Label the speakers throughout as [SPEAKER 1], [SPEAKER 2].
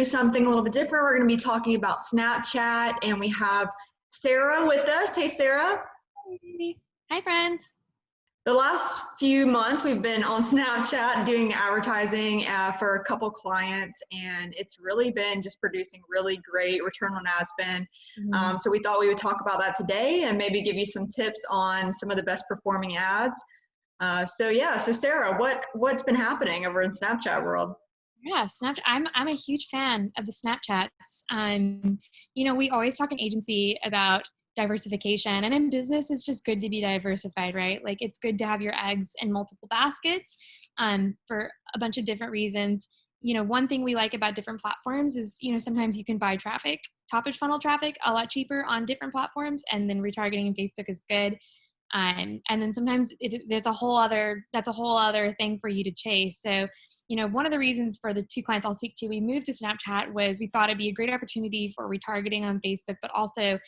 [SPEAKER 1] something a little bit different. We're going to be talking about Snapchat, and we have Sarah with us. Hey, Sarah.
[SPEAKER 2] Hey. Hi, friends.
[SPEAKER 1] The last few months, we've been on Snapchat doing advertising for a couple clients, and it's really been just producing really great return on ad spend.
[SPEAKER 2] Mhm.
[SPEAKER 1] So we thought we would talk about that today and maybe give you some tips on some of the best performing ads. So Sarah, what's been happening over in Snapchat world?
[SPEAKER 2] Yeah, Snapchat. I'm a huge fan of the Snapchats. We always talk in agency about diversification, and in business, it's just good to be diversified, right? Like it's good to have your eggs in multiple baskets, for a bunch of different reasons. One thing we like about different platforms is, sometimes you can buy traffic, top of funnel traffic, a lot cheaper on different platforms, and then retargeting in Facebook is good. And then sometimes that's a whole other thing for you to chase. So, one of the reasons for the two clients I'll speak to, we moved to Snapchat was we thought it'd be a great opportunity for retargeting on Facebook, but also,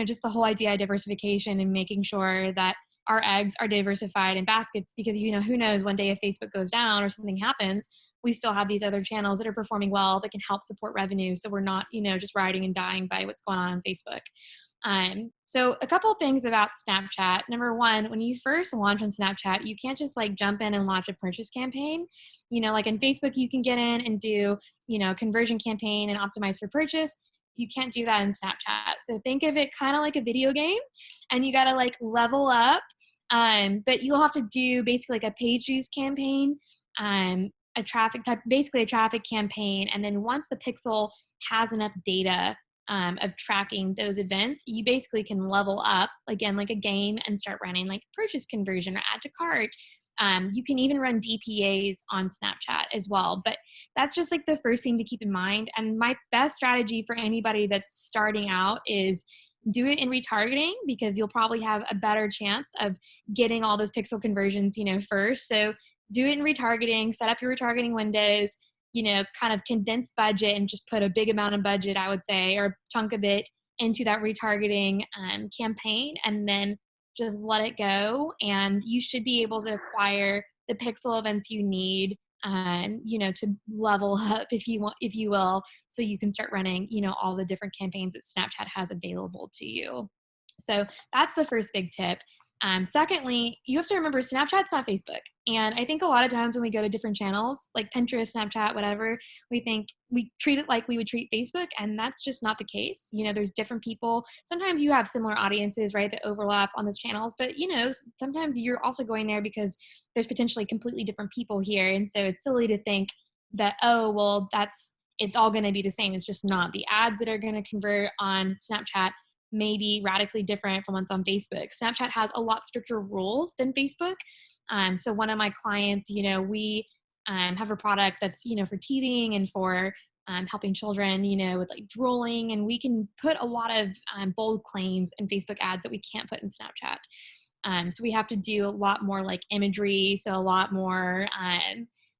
[SPEAKER 2] just the whole idea of diversification and making sure that our eggs are diversified in baskets because, who knows, one day if Facebook goes down or something happens, we still have these other channels that are performing well that can help support revenue. So we're not, just riding and dying by what's going on Facebook. So a couple things about Snapchat. Number one, when you first launch on Snapchat, you can't just like jump in and launch a purchase campaign. Like in Facebook, you can get in and do, conversion campaign and optimize for purchase. You can't do that in Snapchat. So think of it kind of like a video game and you got to like level up. But you'll have to do basically like a page views campaign, a traffic type, basically a traffic campaign. And then once the pixel has enough data of tracking those events, you basically can level up again like a game and start running like purchase conversion or add to cart. You can even run DPAs on Snapchat as well, but that's just like the first thing to keep in mind. And my best strategy for anybody that's starting out is do it in retargeting because you'll probably have a better chance of getting all those pixel conversions, first. So do it in retargeting, set up your retargeting windows, kind of condense budget and just put a big amount of budget, I would say, or a chunk of it into that retargeting campaign and then just let it go. And you should be able to acquire the pixel events you need, to level up if you will, so you can start running, all the different campaigns that Snapchat has available to you. So that's the first big tip. Secondly, you have to remember Snapchat's not Facebook. And I think a lot of times when we go to different channels, like Pinterest, Snapchat, whatever, we treat it like we would treat Facebook. And that's just not the case. There's different people. Sometimes you have similar audiences, right, that overlap on those channels. But, sometimes you're also going there because there's potentially completely different people here. And so it's silly to think that, oh, well, it's all going to be the same. It's just not. The ads that are going to convert on Snapchat may be radically different from what's on Facebook. Snapchat has a lot stricter rules than Facebook. So one of my clients, we have a product that's, for teething and for helping children, with like drooling, and we can put a lot of bold claims in Facebook ads that we can't put in Snapchat. So we have to do a lot more like imagery, so a lot more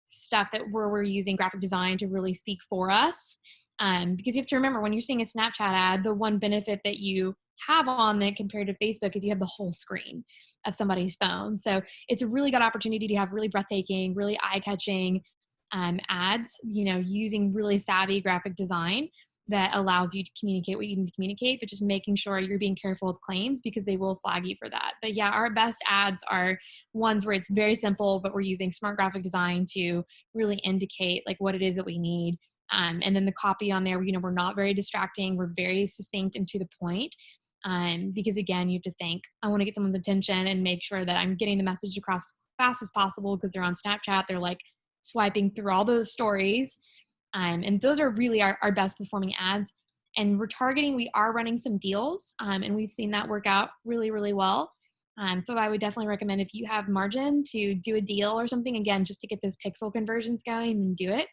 [SPEAKER 2] stuff that we're using graphic design to really speak for us. Because you have to remember when you're seeing a Snapchat ad, the one benefit that you have on it compared to Facebook is you have the whole screen of somebody's phone. So it's a really good opportunity to have really breathtaking, really eye-catching ads, using really savvy graphic design that allows you to communicate what you need to communicate, but just making sure you're being careful with claims because they will flag you for that. But yeah, our best ads are ones where it's very simple, but we're using smart graphic design to really indicate like what it is that we need. And then the copy on there, we're not very distracting. We're very succinct and to the point. Because again, you have to think, I want to get someone's attention and make sure that I'm getting the message across as fast as possible because they're on Snapchat. They're like swiping through all those stories. And those are really our best performing ads. And retargeting, we are running some deals, and we've seen that work out really, really well. So I would definitely recommend if you have margin to do a deal or something, again, just to get those pixel conversions going and do it.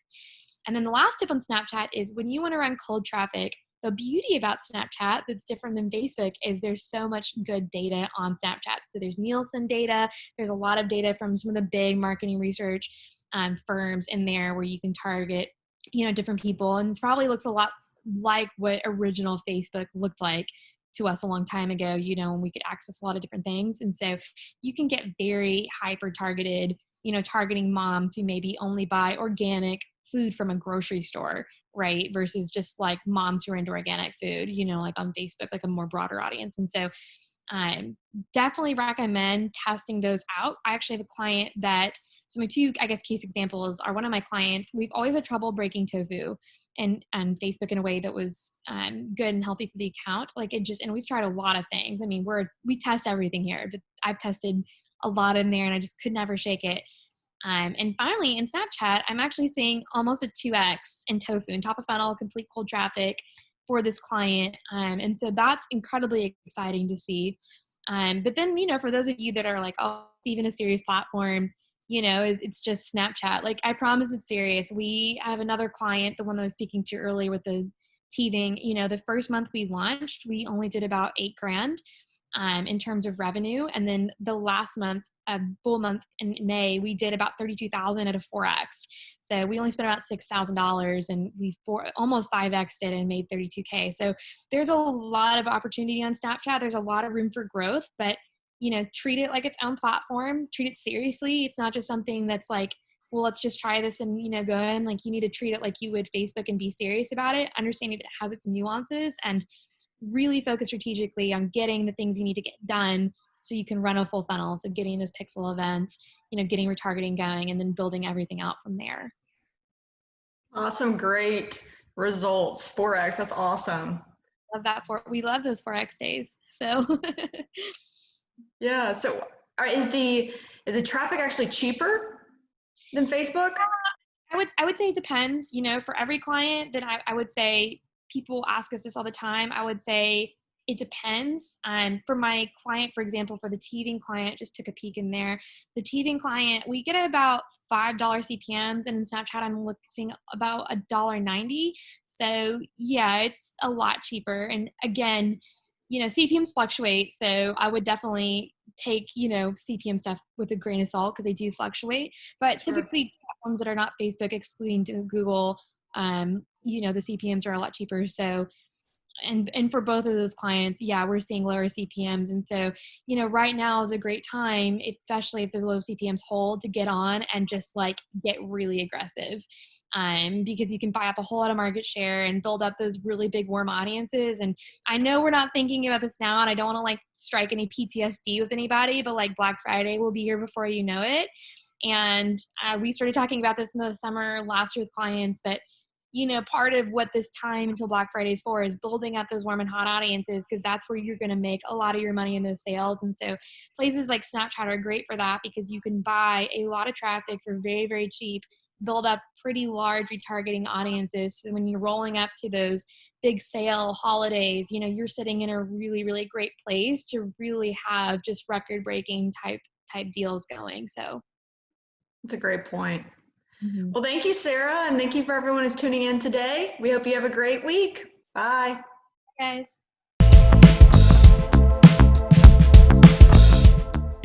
[SPEAKER 2] And then the last tip on Snapchat is when you want to run cold traffic, the beauty about Snapchat that's different than Facebook is there's so much good data on Snapchat. So there's Nielsen data. There's a lot of data from some of the big marketing research firms in there where you can target, different people. And it probably looks a lot like what original Facebook looked like to us a long time ago, when we could access a lot of different things. And so you can get very hyper targeted, targeting moms who maybe only buy organic food from a grocery store right? Versus just like moms who are into organic food, you know, like on Facebook, like a more broader audience. And so definitely recommend testing those out. I actually have a client that, so my two, I guess, case examples are one of my clients. We've always had trouble breaking tofu and Facebook in a way that was good and healthy for the account. Like it just, and we've tried a lot of things. I mean, we test everything here, but I've tested a lot in there and I just could never shake it. And finally, in Snapchat, I'm actually seeing almost a 2x in tofu and top of funnel, complete cold traffic for this client. And so that's incredibly exciting to see. But then, you know, for those of you that are like, oh, it's even a serious platform, you know, it's just Snapchat. Like, I promise it's serious. We have another client, the one that I was speaking to earlier with the teething, you know, the first month we launched, we only did about 8 grand in terms of revenue. And then the last month, a full month in May, we did about 32,000 at a 4x. So we only spent about $6,000 and we almost 5x'd it and made 32K. So there's a lot of opportunity on Snapchat. There's a lot of room for growth, but you know, treat it like its own platform, treat it seriously. It's not just something that's like, well, let's just try this and, you know, go in. Like you need to treat it like you would Facebook and be serious about it, understanding that it has its nuances and really focus strategically on getting the things you need to get done so you can run a full funnel. So getting those pixel events, you know, getting retargeting going and then building everything out from there.
[SPEAKER 1] Awesome. Great results. 4x. That's awesome.
[SPEAKER 2] Love that. We love those 4x days. So
[SPEAKER 1] Yeah. So is the traffic actually cheaper than Facebook?
[SPEAKER 2] I would say it depends, you know, for every client that I would say, people ask us this all the time. I would say it depends. For my client, for example, for the teething client, just took a peek in there. The teething client, we get about $5 CPMs, and in Snapchat, I'm seeing about $1.90. So yeah, it's a lot cheaper. And again, you know, CPMs fluctuate. So I would definitely take, you know, CPM stuff with a grain of salt because they do fluctuate. But
[SPEAKER 1] Sure.
[SPEAKER 2] typically, platforms that are not Facebook, excluding Google, you know, the CPMs are a lot cheaper. So, and for both of those clients, yeah, we're seeing lower CPMs. And so, you know, right now is a great time, especially if the low CPMs hold, to get on and just like get really aggressive. Because you can buy up a whole lot of market share and build up those really big warm audiences. And I know we're not thinking about this now, and I don't want to like strike any PTSD with anybody, but like Black Friday will be here before you know it. And we started talking about this in the summer last year with clients, but you know, part of what this time until Black Friday is for is building up those warm and hot audiences, because that's where you're going to make a lot of your money in those sales. And so places like Snapchat are great for that, because you can buy a lot of traffic for very, very cheap, build up pretty large retargeting audiences. So when you're rolling up to those big sale holidays, you know, you're sitting in a really, really great place to really have just record breaking type deals going. So
[SPEAKER 1] That's a great point.
[SPEAKER 2] mhm.
[SPEAKER 1] Well, thank you, Sarah, and thank you for everyone who's tuning in today. We hope you have a great week. Bye.
[SPEAKER 2] Guys.